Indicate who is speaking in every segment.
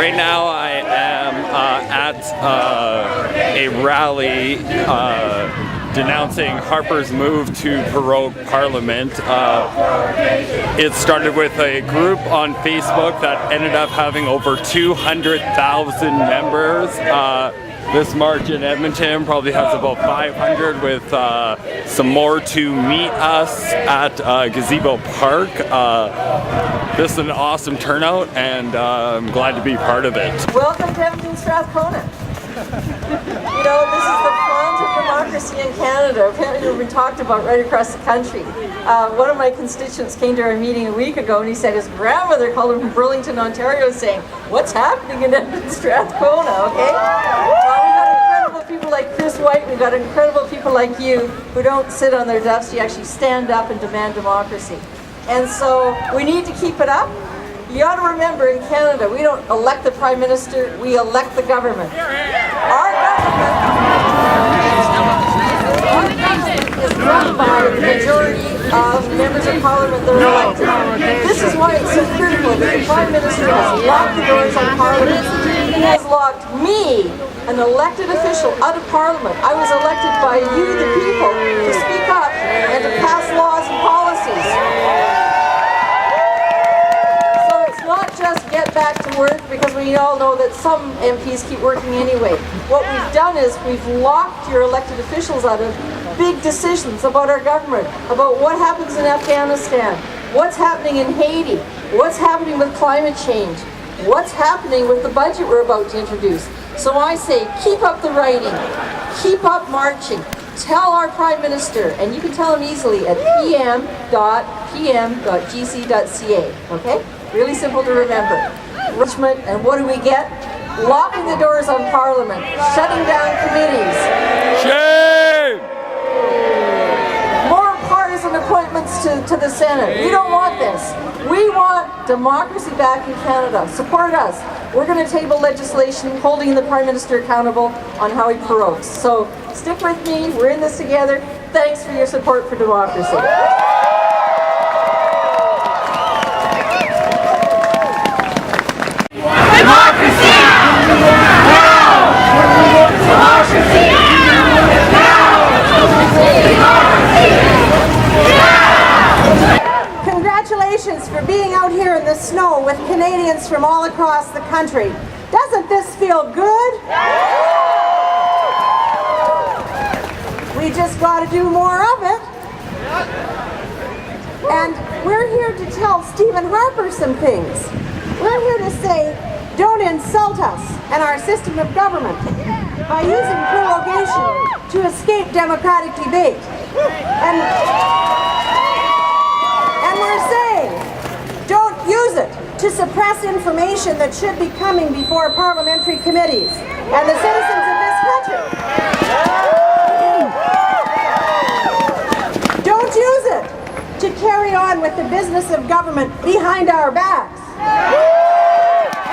Speaker 1: Right now I am at a rally denouncing Harper's move to prorogue Parliament. It started with a group on Facebook that ended up having over 200,000 members. This march in Edmonton probably has about 500, with some more to meet us at Gazebo Park. This is an awesome turnout, and I'm glad to be part of it.
Speaker 2: Welcome to Edmonton, Strathcona. You know, this is the font of democracy in Canada. Apparently we've been talked about right across the country. One of my constituents came to our meeting a week ago and he said his grandmother called him from Burlington, Ontario, saying, "What's happening in Edmonton, Strathcona?" Okay? Well, we've got incredible people like Chris White, we've got incredible people like you who don't sit on their duffs, you actually stand up and demand democracy. And so we need to keep it up. You ought to remember, in Canada, we don't elect the Prime Minister, we elect the government. Our government is run by the majority of members of Parliament that are elected. This is why it's so critical that the Prime Minister has locked the doors on Parliament. He has locked me, an elected official, out of Parliament. I was elected by you, the people, to speak up and to pass laws and policies. Not just get back to work, because we all know that some MPs keep working anyway. What we've done is we've locked your elected officials out of big decisions about our government, about what happens in Afghanistan, what's happening in Haiti, what's happening with climate change, what's happening with the budget we're about to introduce. So I say, keep up the writing, keep up marching. Tell our Prime Minister, and you can tell him easily at pm.gc.ca, okay? Really simple to remember. Richmond, and what do we get? Locking the doors on Parliament, shutting down committees.
Speaker 1: Shame!
Speaker 2: More partisan appointments to the Senate. We don't want this. We want democracy back in Canada. Support us. We're going to table legislation holding the Prime Minister accountable on how he prorogues. So stick with me. We're in this together. Thanks for your support for democracy.
Speaker 3: Congratulations for being out here in the snow with Canadians from all across the country. Doesn't this feel good? We just got to do more of it. And we're here to tell Stephen Harper some things. We're here to say, don't insult us and our system of government by using prorogation to escape democratic debate. And we're saying, don't use it to suppress information that should be coming before parliamentary committees and the citizens of this country. Don't use it to carry on with the business of government behind our backs.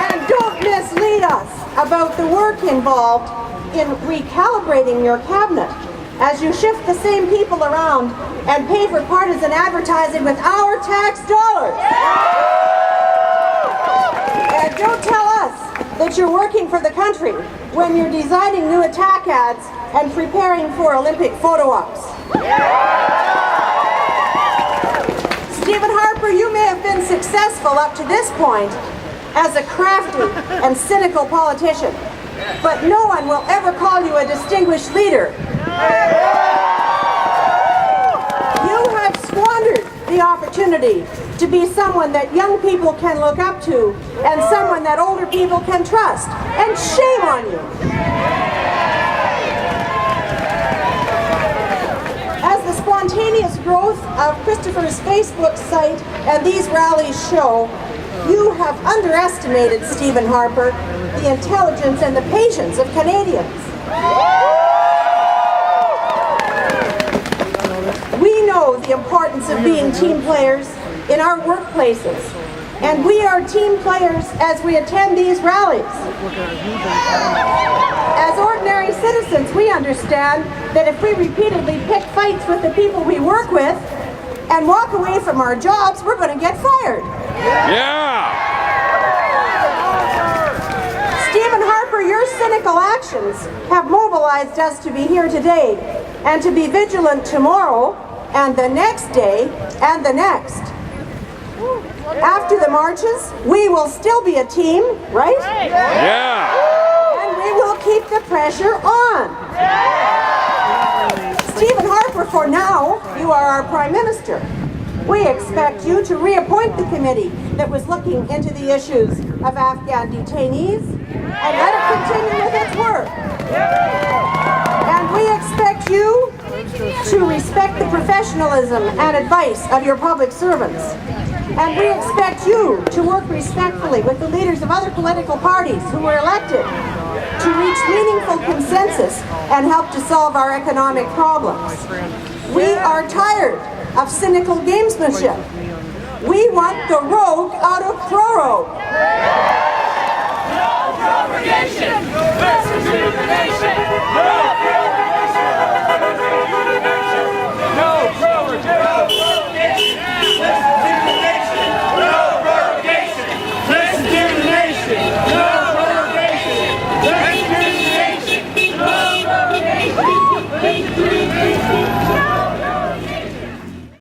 Speaker 3: And don't mislead us about the work involved in recalibrating your cabinet as you shift the same people around and pay for partisan advertising with our tax dollars. And don't tell us that you're working for the country when you're designing new attack ads and preparing for Olympic photo ops. Stephen Harper, you may have been successful up to this point as a crafty and cynical politician, but no one will ever call you a distinguished leader. You have squandered the opportunity to be someone that young people can look up to and someone that older people can trust. And shame on you. As the spontaneous growth of Christopher's Facebook site and these rallies show, you have underestimated, Stephen Harper, the intelligence and the patience of Canadians. We know the importance of being team players in our workplaces, and we are team players as we attend these rallies. As ordinary citizens, we understand that if we repeatedly pick fights with the people we work with and walk away from our jobs, we're going to get fired.
Speaker 1: Yeah!
Speaker 3: political actions have mobilized us to be here today and to be vigilant tomorrow and the next day and the next. After the marches, we will still be a team, right?
Speaker 1: Yeah.
Speaker 3: And we will keep the pressure on. Stephen Harper, for now, you are our Prime Minister. We expect you to reappoint the committee that was looking into the issues of Afghan detainees and let it continue with its work. And we expect you to respect the professionalism and advice of your public servants. And we expect you to work respectfully with the leaders of other political parties who were elected to reach meaningful consensus and help to solve our economic problems. We are tired of cynical gamesmanship. We want the rogue out of Prorogue.